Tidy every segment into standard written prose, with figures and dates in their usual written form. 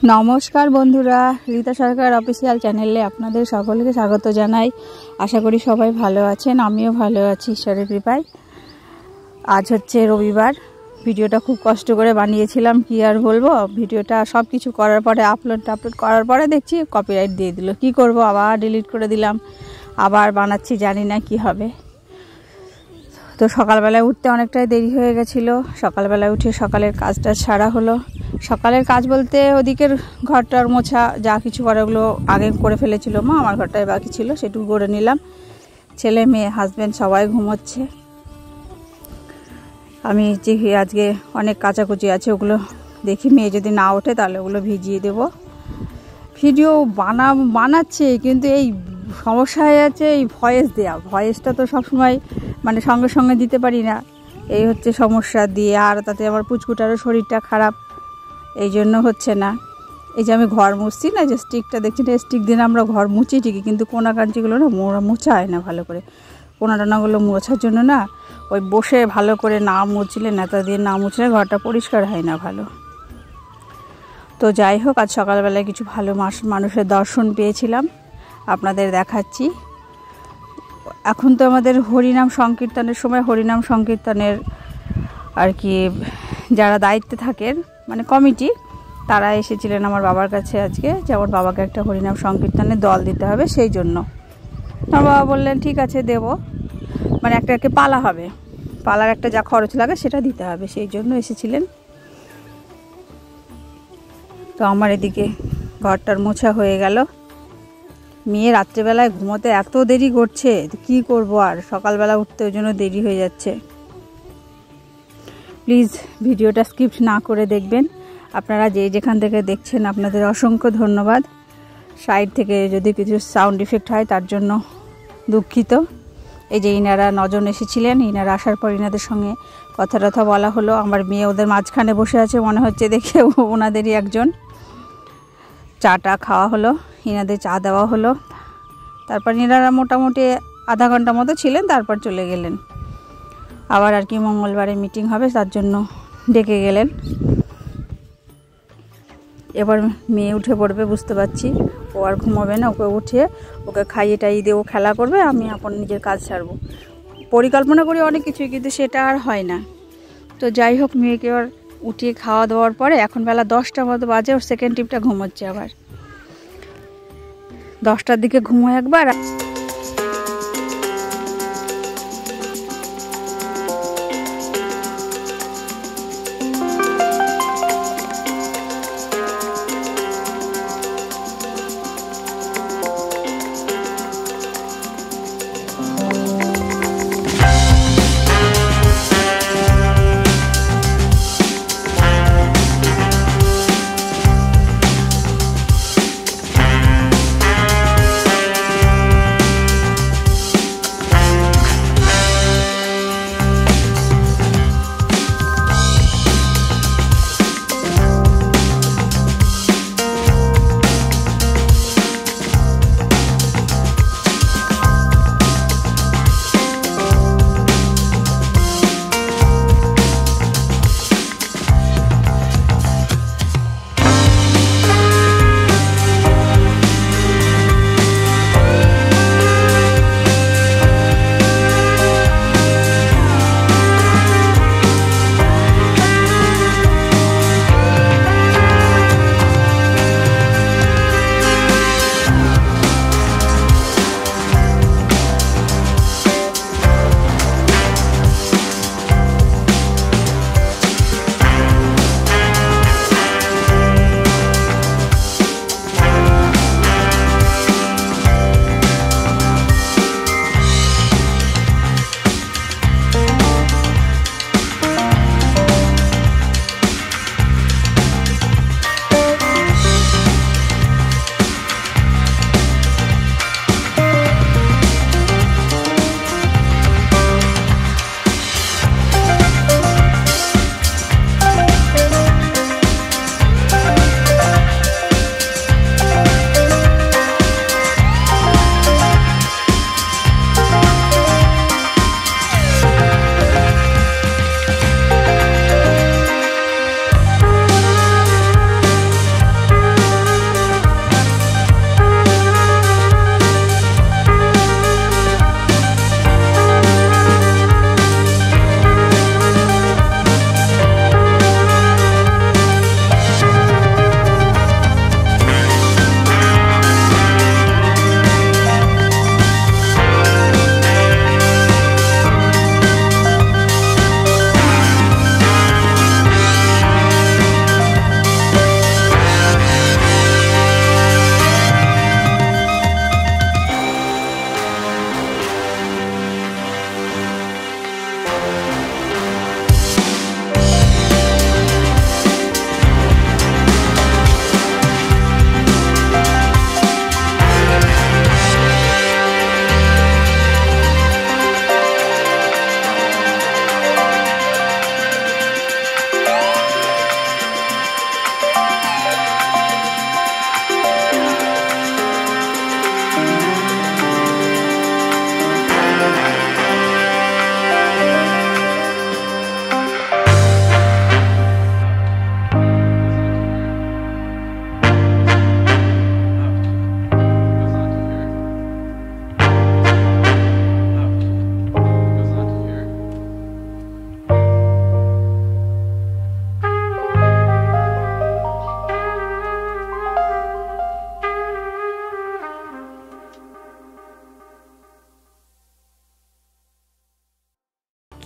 নমস্কার বন্ধুরা, রীতা সরকার অফিসিয়াল চ্যানেলে আপনাদের সকলকে স্বাগত জানাই। আশা করি সবাই ভালো আছেন, আমিও ভালো আছি ঈশ্বরের কৃপায়। আজ হচ্ছে রবিবার। ভিডিওটা খুব কষ্ট করে বানিয়েছিলাম, কি আর বলবো। ভিডিওটা সব কিছু করার পরে আপলোড করার পরে দেখছি কপিরাইট দিয়ে দিল। কি করব, আবার ডিলিট করে দিলাম, আবার বানাচ্ছি, জানি না কি হবে। তো সকালবেলায় উঠতে অনেকটাই দেরি হয়ে গেছিলো। সকালবেলায় উঠে সকালের কাজটা সারা হলো। সকালের কাজ বলতে ওদিকের ঘরটার মোছা যা কিছু করে ওগুলো আগে করে ফেলেছিল মা, আমার ঘরটায় বাকি ছিল সেটুকু করে নিলাম। ছেলে মেয়ে হাজব্যান্ড সবাই ঘুমোচ্ছে। আমি যে আজকে অনেক কাচাকুচি আছে, ওগুলো দেখি মেয়ে যদি না ওঠে তাহলে ওগুলো ভিজিয়ে দেব। ভিডিও বানাচ্ছে, কিন্তু এই সমস্যা হয়ে যাচ্ছে এই ভয়েসটা তো সবসময় মানে সঙ্গে সঙ্গে দিতে পারি না, এই হচ্ছে সমস্যা দিয়ে। আর তাতে আমার পুচকুটারও শরীরটা খারাপ, এই জন্য হচ্ছে না। এই যে আমি ঘর মুছছি না, যে স্টিকটা দেখছি না, স্টিক দিয়ে আমরা ঘর মুছি ঠিকই, কিন্তু কোনা কাঞ্চিগুলো না মোছা হয় না ভালো করে। কোনা টানাগুলো মোছার জন্য না ওই বসে ভালো করে না মুছলে, নেতা দিয়ে না মুছলে ঘরটা পরিষ্কার হয় না ভালো। তো যাই হোক, আজ সকালবেলায় কিছু ভালো মানুষের দর্শন পেয়েছিলাম, আপনাদের দেখাচ্ছি। এখন তো আমাদের হরিনাম সংকীর্তনের সময়, হরিনাম সংকীর্তনের আর কি যারা দায়িত্বে থাকেন মানে কমিটি, তারা এসেছিলেন আমার বাবার কাছে আজকে, যে আমার বাবাকে একটা হরিনাম সংকীর্তনের দল দিতে হবে। সেই জন্য আমার বাবা বললেন ঠিক আছে দেব, মানে একটা পালা হবে, পালার একটা যা খরচ লাগে সেটা দিতে হবে, সেই জন্য এসেছিলেন। তো আমার এদিকে ঘরটার মোছা হয়ে গেল। মেয়ে রাত্রেবেলায় ঘুমোতে এত দেরি করছে, কি করব, আর সকালবেলা উঠতে ওই জন্য দেরি হয়ে যাচ্ছে। প্লিজ ভিডিওটা স্কিপ না করে দেখবেন। আপনারা যেখান থেকে দেখছেন আপনাদের অসংখ্য ধন্যবাদ। সাইড থেকে যদি কিছু সাউন্ড ইফেক্ট হয় তার জন্য দুঃখিত। এই যে ইনারা 9 জন এসেছিলেন, ইনারা আসার পর ইনাদের সঙ্গে কথা বলা হলো। আমার মেয়ে ওদের মাঝখানে বসে আছে মনে হচ্ছে দেখে, ওনাদেরই একজন। চাটা খাওয়া হলো, ইনাদের চা দেওয়া হলো। তারপর ইনারা মোটামুটি আধা ঘন্টা মতো ছিলেন, তারপর চলে গেলেন। আবার আর কি মঙ্গলবারে মিটিং হবে, তার জন্য ডেকে গেলেন। এবার মেয়ে উঠে পড়বে বুঝতে পারছি, ও আর ঘুমাবে না। ওকে খাইয়ে টাইয়ে দিয়ে ও খেলা করবে, আমি আপন নিজের কাজ ছাড়বো। পরিকল্পনা করি অনেক কিছুই, কিন্তু সেটা আর হয় না। তো যাই হোক, মেয়েকে আর উঠিয়ে খাওয়া দাওয়ার পরে এখন বেলা 10টা মতো বাজে, ওর সেকেন্ড ট্রিপটা ঘুমোচ্ছে। আবার 10টার দিকে ঘুমোয় একবার।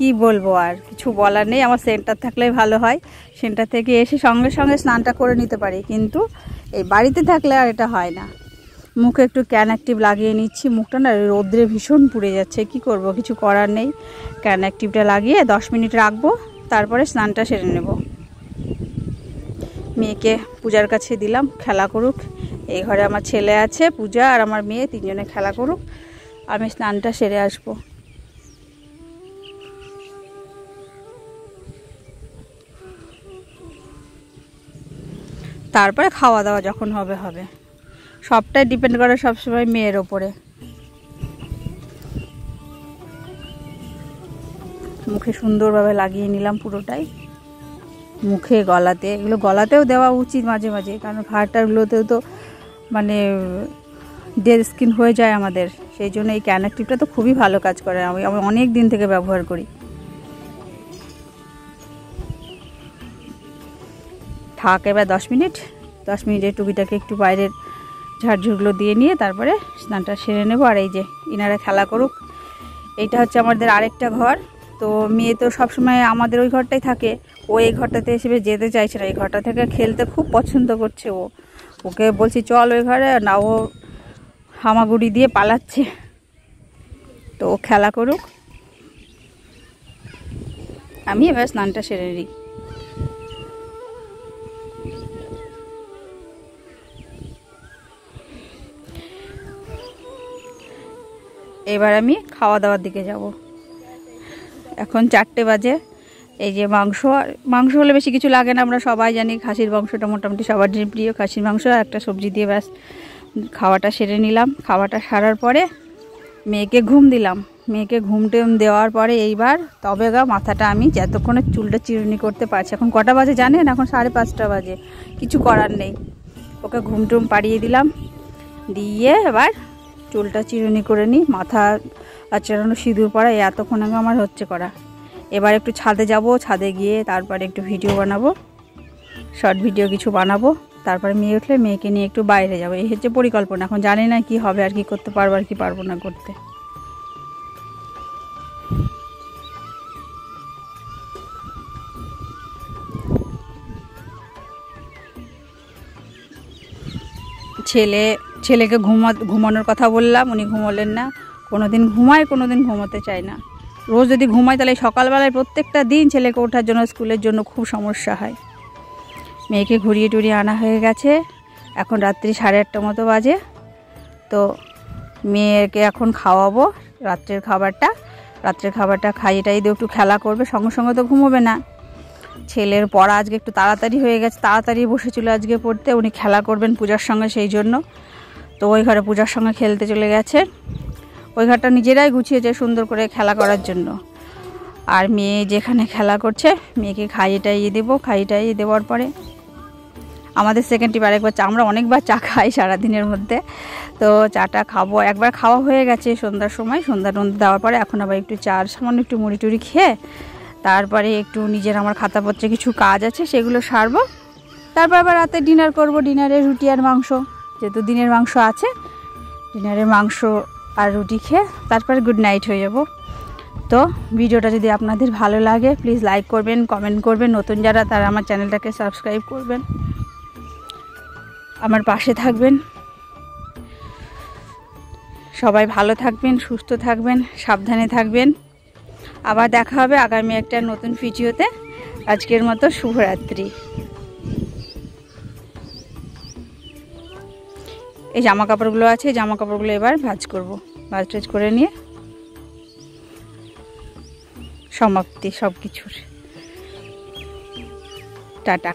কি বলবো, আর কিছু বলার নেই। আমার সেন্টার থাকলেই ভালো হয়, সেন্টার থেকে এসে সঙ্গে সঙ্গে স্নানটা করে নিতে পারি, কিন্তু এই বাড়িতে থাকলে আর এটা হয় না। মুখে একটু ক্যান অ্যাক্টিভ লাগিয়ে নিচ্ছি, মুখটা না রোদ্রে ভীষণ পুড়ে যাচ্ছে, কি করব, কিছু করার নেই। ক্যান অ্যাক্টিভটা লাগিয়ে 10 মিনিট রাখবো, তারপরে স্নানটা সেরে নেব। মেয়েকে পূজার কাছে দিলাম, খেলা করুক। এই ঘরে আমার ছেলে আছে, পূজা আর আমার মেয়ে, তিনজনে খেলা করুক, আমি স্নানটা সেরে আসবো। তারপরে খাওয়া দাওয়া যখন হবে হবে, সবটাই ডিপেন্ড করে সবসময় মেয়ের ওপরে। মুখে সুন্দরভাবে লাগিয়ে নিলাম পুরোটাই, মুখে গলাতে, এগুলো গলাতেও দেওয়া উচিত মাঝে মাঝে, কারণ ঘাড়টাগুলোতেও তো মানে ডেড স্কিন হয়ে যায় আমাদের, সেই জন্য এই ক্যান অ্যাক্টিভটা তো খুবই ভালো কাজ করে, আমি অনেক দিন থেকে ব্যবহার করি। থাক এবার 10 মিনিট, 10 মিনিটের টুকিটাকে একটু বাইরের ঝাড়ঝুড়গুলো দিয়ে নিয়ে তারপরে স্নানটা সেরে নেবো। আর এই যে ইনারা খেলা করুক। এইটা হচ্ছে আমাদের আরেকটা ঘর, তো মেয়ে তো সবসময় আমাদের ওই ঘরটাই থাকে, ও এই ঘরটাতে হিসেবে যেতে চাইছে না, এই ঘরটা থেকে খেলতে খুব পছন্দ করছে ও। ওকে বলছি চল ওই ঘরে, না ও হামাগুড়ি দিয়ে পালাচ্ছে। তো ও খেলা করুক, আমি এবার স্নানটা সেরে নিই। এবার আমি খাওয়া দাওয়ার দিকে যাব। এখন 4টে বাজে। এই যে মাংস হলে বেশি কিছু লাগে না, আমরা সবাই জানি খাসির মাংসটা মোটামুটি সবার প্রিয়, খাসির মাংস আর একটা সবজি দিয়ে ব্যাস খাওয়াটা সেরে নিলাম। খাওয়াটা সারার পরে মেয়েকে ঘুম দিলাম, মেয়েকে ঘুম দেওয়ার পরে এইবার তবে মাথাটা আমি যতক্ষণে চুলটা চিরুনি করতে পারছি। এখন কটা বাজে জানেন? এখন 5:30 বাজে। কিছু করার নেই, ওকে ঘুম পাড়িয়ে দিলাম, দিয়ে এবার চুলটা চিরুনি করে নিই, মাথা আচড়ানো, সিঁদুর পরা, এতক্ষণ আগে আমার হচ্ছে করা। এবার একটু ছাদে যাব, ছাদে গিয়ে তারপরে একটু ভিডিও বানাবো, শর্ট ভিডিও কিছু বানাবো, তারপরে মেয়ে উঠলে মেয়েকে নিয়ে একটু বাইরে যাবো। এই হচ্ছে পরিকল্পনা। এখন জানি না কি হবে, আর কি করতে পারবো আর কি পারবো না করতে। ছেলেকে ঘুমানোর কথা বললাম, উনি ঘুমোলেন না। কোনোদিন ঘুমায়, কোনোদিন ঘুমোতে চায় না। রোজ যদি ঘুমায় তাহলে সকালবেলায় প্রত্যেকটা দিন ছেলেকে ওঠার জন্য, স্কুলের জন্য খুব সমস্যা হয়। মেয়েকে ঘুরিয়ে টুরিয়ে আনা হয়ে গেছে, এখন রাত্রি 8:30 মতো বাজে। তো মেয়েকে এখন খাওয়াবো রাত্রের খাবারটা খাইয়ে টাইয়ে দিয়ে একটু খেলা করবে, সঙ্গে সঙ্গে তো ঘুমোবে না। ছেলের পড়া আজকে একটু তাড়াতাড়ি হয়ে গেছে, তাড়াতাড়ি বসেছিল আজকে পড়তে, উনি খেলা করবেন পূজার সঙ্গে, সেই জন্য তো ওই ঘরে পূজার সঙ্গে খেলতে চলে গেছে। ওই ঘরটা নিজেরাই গুছিয়েছে সুন্দর করে খেলা করার জন্য। আর মেয়ে যেখানে খেলা করছে, মেয়েকে খাইয়ে টাইয়ে দেবো। খাইয়ে টাইয়ে দেওয়ার পরে আমাদের সেকেন্ড টিপ আরেকবার চা, আমরা অনেকবার চা খাই সারাদিনের মধ্যে, তো চাটা খাবো। একবার খাওয়া হয়ে গেছে সন্ধ্যার সময়, সন্ধ্যা দেওয়ার পরে এখন আবার একটু চা, সামান্য একটু মুড়ি টুড়ি খেয়ে তারপরে একটু নিজের আমার খাতাপত্রে কিছু কাজ আছে সেগুলো সারবো। তারপর আবার রাতে ডিনার করব। ডিনারে রুটি আর মাংস, যেহেতু দিনের মাংস আছে, ডিনারে মাংস আর রুটি খেয়ে তারপরে গুড নাইট হয়ে যাব। তো ভিডিওটা যদি আপনাদের ভালো লাগে প্লিজ লাইক করবেন, কমেন্ট করবেন, নতুন যারা তারা আমার চ্যানেলটাকে সাবস্ক্রাইব করবেন, আমার পাশে থাকবেন। সবাই ভালো থাকবেন, সুস্থ থাকবেন, সাবধানে থাকবেন। আবার দেখা হবে আগামী একটা নতুন ভিডিওতে। আজকের মতো শুভরাত্রি। এই জামা কাপড়গুলো আছে, জামা কাপড়গুলো এবার ভাঁজ করব, ভাঁজ টাজ করে নিয়ে সমাপ্তি সব কিছুর। টাটা।